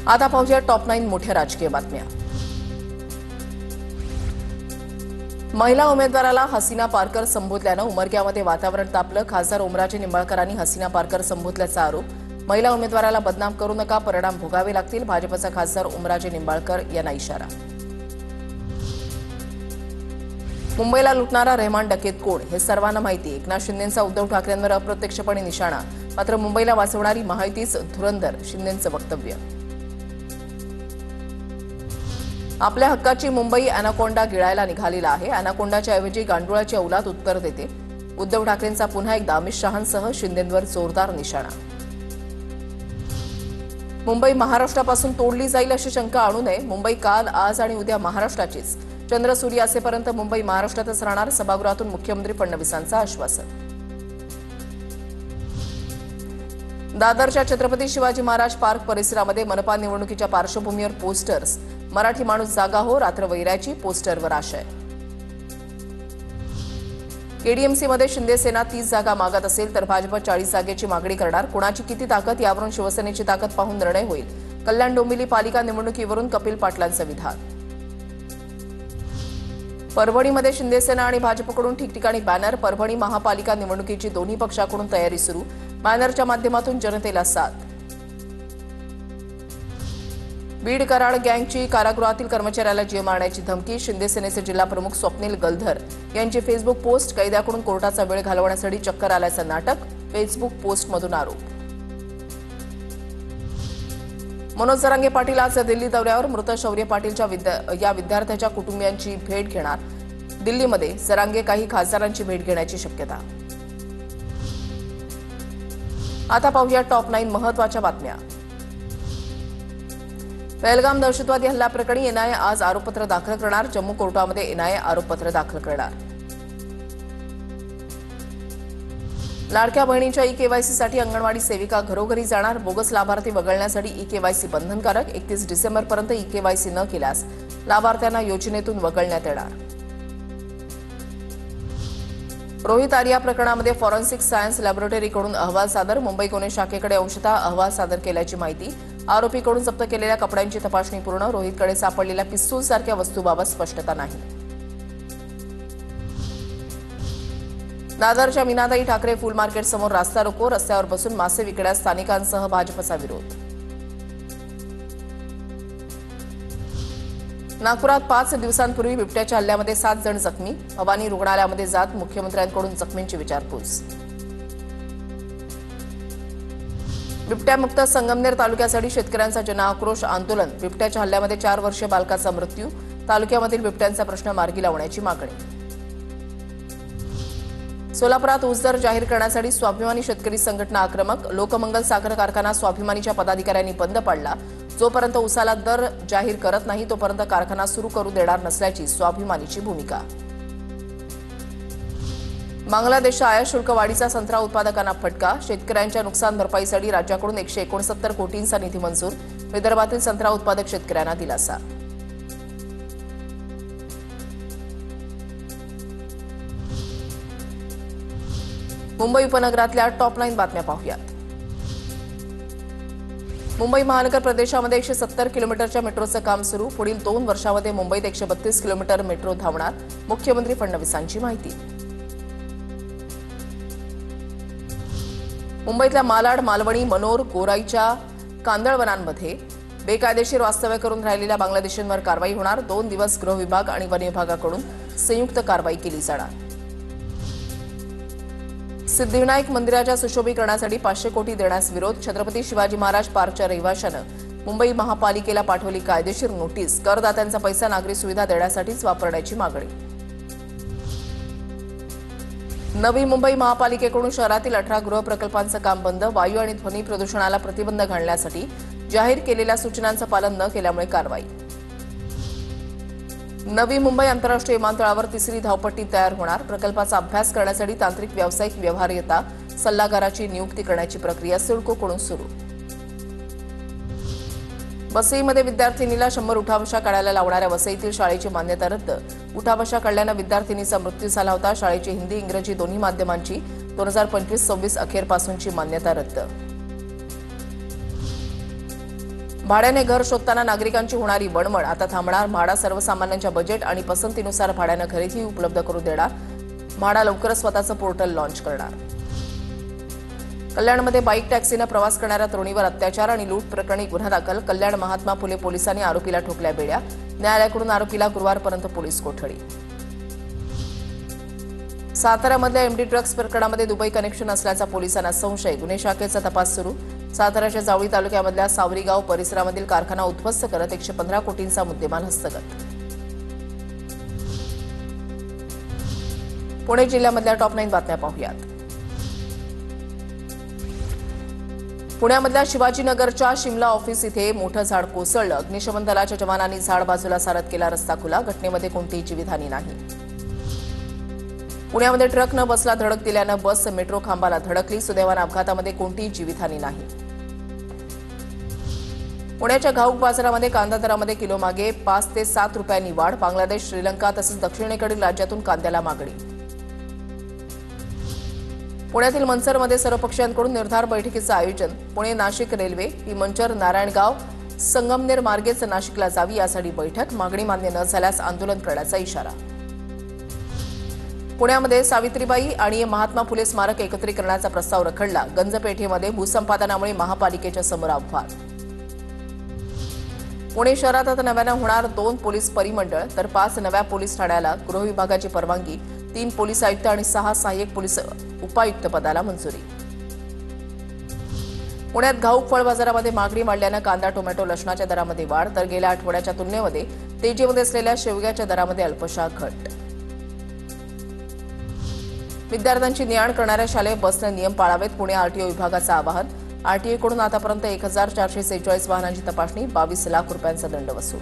आता पाहूया टॉप 9 मोठ्या राजकीय बातम्या। महिला उमेदवाराला हसीना पारकर संबोधल्यानं उमरग्यामध्ये वातावरण तापलं। खासदार ओमराजे निंबाळकरांनी हसीना पारकर संबोधल्याचा आरोप। महिला उमेदवाराला बदनाम करू नका, परिणाम भोगावे लागतील, भाजपचा खासदार ओमराजे निंबाळकर यांना इशारा। मुंबईला लुटणारा रहमान डकेत कोण हे सर्वांना माहिती। एकनाथ शिंदेंचा उद्धव ठाकरेंवर अप्रत्यक्षपणे निशाणा, मात्र मुंबईला वाचवणारी महायुतीच धुरंधर, शिंदेंचं वक्तव्य। आपल्या हक्काची मुंबई अॅनाकोंडा गिळायला निघालेला आहे। अॅनाकोंडाच्या ऐवजी गांडुळाची औलाद उत्तर देते। उद्धव ठाकरेंचा पुन्हा एकदा अमित शहांसह शिंदेंवर जोरदार निशाणा। मुंबई महाराष्ट्रापासून तोडली जाईल अशी शंका आणू नये। मुंबई काल, आज आणि उद्या महाराष्ट्राचीच। चंद्र सूर्य असेपर्यंत मुंबई महाराष्ट्रातच राहणार, सभागृहातून मुख्यमंत्री फडणवीसांचं आश्वासन। दादरच्या छत्रपती शिवाजी महाराज पार्क परिसरामध्ये मनपा निवडणुकीच्या पार्श्वभूमीवर पोस्टर्स। मराठी माणूस जागा हो, रात्र वैराची, पोस्टरवर आशय। केडीएमसीमध्ये शिंदे सेना 30 जागा मागत असेल तर भाजप 40 जागेची मागणी करणार। कोणाची किती ताकद यावरून शिवसेनेची ताकद पाहून निर्णय होईल। कल्याण डोंबिवली पालिका निवडणुकीवरून कपिल पाटलांचं विधान। परभणीमध्ये शिंदे सेना आणि भाजपकडून ठिकठिकाणी बॅनर। परभणी महापालिका निवडणुकीची दोन्ही पक्षाकडून तयारी सुरू। बॅनरच्या माध्यमातून जनतेला साथ। बीड कराड गँगची कारागृहातील कर्मचाऱ्याला जीव मारण्याची धमकी। शिंदे सेनेचे जिल्हा प्रमुख स्वप्नील गलधर यांची फेसबुक पोस्ट। कैद्याकडून कोर्टाचा वेळ घालवण्यासाठी चक्कर आल्याचं नाटक, फेसबुक पोस्टमधून आरोप। मनोज जरांगे पाटील आज दिल्ली दौऱ्यावर। मृत शौर्य पाटीलच्या या विद्यार्थ्याच्या कुटुंबियांची भेट घेणार। दिल्लीमध्ये जरांगे काही खासदारांची भेट घेण्याची शक्यता। आता पाहूया टॉप 9 महत्त्वाच्या बातम्या। पहलगाम दहशतवादी हल्ल्याप्रकरणी एनआयए आज आरोपपत्र दाखल करणार। जम्मू कोर्टामध्ये एनआयए आरोपपत्र दाखल करणार। लाडक्या बहिणींच्या ई-केवायसीसाठी अंगणवाडी सेविका घरोघरी जाणार। बोगस लाभार्थी वगळण्यासाठी ई-केवायसी बंधनकारक। 31 डिसेंबरपर्यंत ई-केवायसी न केल्यास लाभार्थ्यांना योजनेतून वगळण्यात येणार। रोहित आर्या प्रकरणामध्ये फॉरेन्सिक सायन्स लॅबोरेटरीकडून अहवाल सादर। मुंबई गुन्हे शाखेकडे अंशतः अहवाल सादर केल्याची माहिती। आरोपीकडून जप्त केलेल्या कपड्यांची तपासणी पूर्ण। रोहितकडे सापडलेल्या पिस्तूलसारख्या वस्तूबाबत स्पष्टता नाही। दादरच्या मीनाताई ठाकरे फुल मार्केट समोर रास्ता रोको। रस्त्यावर बसून मासे विकण्यास स्थानिकांसह भाजपचा विरोध। नागपुरात 5 दिवसांपूर्वी बिबट्याच्या हल्ल्यामध्ये 7 जण जखमी। भवानी रुग्णालयामध्ये जात मुख्यमंत्र्यांकडून जखमींची विचारपूस। बिबट्यामुक्त संगमनेर तालुक्यासाठी शेतकऱ्यांचा जनआक्रोश आंदोलन। बिबट्याच्या हल्ल्यामध्ये 4 वर्षीय बालकाचा मृत्यू। तालुक्यामधील बिबट्यांचा प्रश्न मार्गी लावण्याची मागणी। सोलापुरात ऊस दर जाहीर करण्यासाठी स्वाभिमानी शेतकरी संघटना आक्रमक। लोकमंगल साखर कारखाना स्वाभिमानीच्या पदाधिकाऱ्यांनी बंद पाडला। जोपर्यंत ऊसाला दर जाहीर करत नाही तोपर्यंत कारखाना सुरू करू देणार नसल्याची स्वाभिमानीची भूमिका। बांगलादेशच्या आयात शुल्क वाढीचा संत्रा उत्पादकांना फटका। शेतकऱ्यांच्या नुकसान भरपाईसाठी राज्याकडून 169 कोटींचा निधी मंजूर। विदर्भातील संत्रा उत्पादक शेतकऱ्यांना दिलासा। मुंबई उपनगरातल्या टॉप 9 बातम्या पाहूयात। मुंबई महानगर प्रदेशामध्ये 170 किलोमीटरच्या मेट्रोचं काम सुरू। पुढील 2 वर्षांमध्ये मुंबईत 132 किलोमीटर मेट्रो धावणार। मुख्यमंत्री फडणवीसांची माहिती। मुंबईतल्या मालाड, मालवणी, मनोर, गोराईच्या कांदळवनांमध्ये बेकायदेशीर वास्तव्य करून राहिलेल्या बांगलादेशींवर कारवाई होणार। 2 दिवस गृह विभाग आणि वन विभागाकडून संयुक्त कारवाई केली जाणार। सिद्धिविनायक मंदिराच्या सुशोभीकरणासाठी 500 कोटी देण्यास विरोध। छत्रपती शिवाजी महाराज पार्कच्या रहिवाशानं मुंबई महापालिकेला पाठवली कायदेशीर नोटीस। करदात्यांचा पैसा नागरी सुविधा देण्यासाठीच वापरण्याची मागणी। नवी मुंबई महापालिकेकडून शहरातील 18 गृहप्रकल्पांचं काम बंद। वायू आणि ध्वनी प्रदूषणाला प्रतिबंध घालण्यासाठी जाहीर केलेल्या सूचनांचं पालन न केल्यामुळे कारवाई। नवी मुंबई आंतरराष्ट्रीय विमानतळावर 3री धावपट्टी तयार होणार। प्रकल्पाचा अभ्यास करण्यासाठी तांत्रिक व्यावसायिक व्यवहार्यता सल्लागाराची नियुक्ती करण्याची प्रक्रिया सिडकोकडून सुरू। वसईमध्ये विद्यार्थिनीला 100 उठाबशा काढायला लावणाऱ्या वसईतील शाळेची मान्यता रद्द। उठाबशा काढल्यानं विद्यार्थिनीचा मृत्यू झाला होता। शाळेची हिंदी इंग्रजी दोन्ही माध्यमांची 2025-26 अखेरपासूनची मान्यता रद्द। भाड्याने घर शोधताना नागरिकांची होणारी वणवण आता थांबणार. म्हाडा सर्वसामान्यांच्या बजेट आणि पसंतीनुसार भाड्यानं घरेही उपलब्ध करून देणार. म्हाडा लवकरच स्वतःचं पोर्टल लॉन्च करणार. कल्याणमध्ये बाईक टॅक्सीनं प्रवास करणाऱ्या तरुणीवर अत्याचार आणि लूट प्रकरणी गुन्हा दाखल. कल्याण महात्मा फुले पोलिसांनी आरोपीला ठोकल्या बेड्या. न्यायालयाकडून आरोपीला गुरुवारपर्यंत पोलीस कोठडी. साताऱ्यामधल्या एमडी ड्रग्ज प्रकरणामध्ये दुबई कनेक्शन असल्याचा पोलिसांना संशय. गुन्हे शाखेचा तपास सुरू. साताऱ्याच्या जावळी तालुक्यामधल्या सावरीगाव परिसरामधील कारखाना उद्ध्वस्त करत 115 कोटींचा मुद्देमाल हस्तगत. पुणे जिल्ह्यामधल्या टॉप 9 बातम्या पाहूयात. पुण्यामधल्या शिवाजीनगरच्या शिमला ऑफिस इथे मोठं झाड कोसळलं. अग्निशमन दलाच्या जवानांनी झाड बाजूला सारत केला रस्ता खुला. घटनेमध्ये कोणतीही जीवितहानी नाही. पुण्यामध्ये ट्रकनं बसला धडक दिल्यानं बस मेट्रो खांबाला धडकली. सुदैवानं अपघातामध्ये कोणतीही जीवितहानी नाही. पुण्याच्या घाऊक बाजारामध्ये कांदा दरामध्ये किलोमागे 5 ते 7 रुपयांनी वाढ. बांगलादेश, श्रीलंका तसंच दक्षिणेकडील राज्यातून कांद्याला मागणी. पुण्यातील मंचरमध्ये सर्वपक्षीयांकडून निर्धार बैठकीचं आयोजन. पुणे नाशिक रेल्वे ही मंचर नारायणगाव संगमनेर मार्गेच नाशिकला जावी यासाठी बैठक. मागणी मान्य न झाल्यास आंदोलन करण्याचा इशारा. पुण्यामध्ये सावित्रीबाई आणि महात्मा फुले स्मारक एकत्रीकरणाचा प्रस्ताव रखडला. गंजपेठेमध्ये भूसंपादनामुळे महापालिकेच्या समोर आव्हान. पुणे शहरात आता नव्यानं होणार 2 पोलीस परिमंडळ तर 5 नव्या पोलीस ठाण्याला गृह विभागाची परवानगी. 3 पोलीस आयुक्त आणि 6 सहाय्यक पोलीस उपायुक्त पदाला मंजुरी. पुण्यात घाऊक फळ बाजारामध्ये मागणी वाढल्यानं कांदा, टोमॅटो, लसणाच्या दरामध्ये वाढ तर गेल्या आठवड्याच्या तुलनेमध्ये तेजीमध्ये असलेल्या शेवग्याच्या दरामध्ये अल्पशा घट. विद्यार्थ्यांची ने-आण करणाऱ्या शालेय बसने नियम पाळावेत. पुणे आरटीओ विभागाचं आवाहन. आरटीओकडून आतापर्यंत 1446 वाहनांची तपासणी. 22 लाख रुपयांचा दंड वसूल.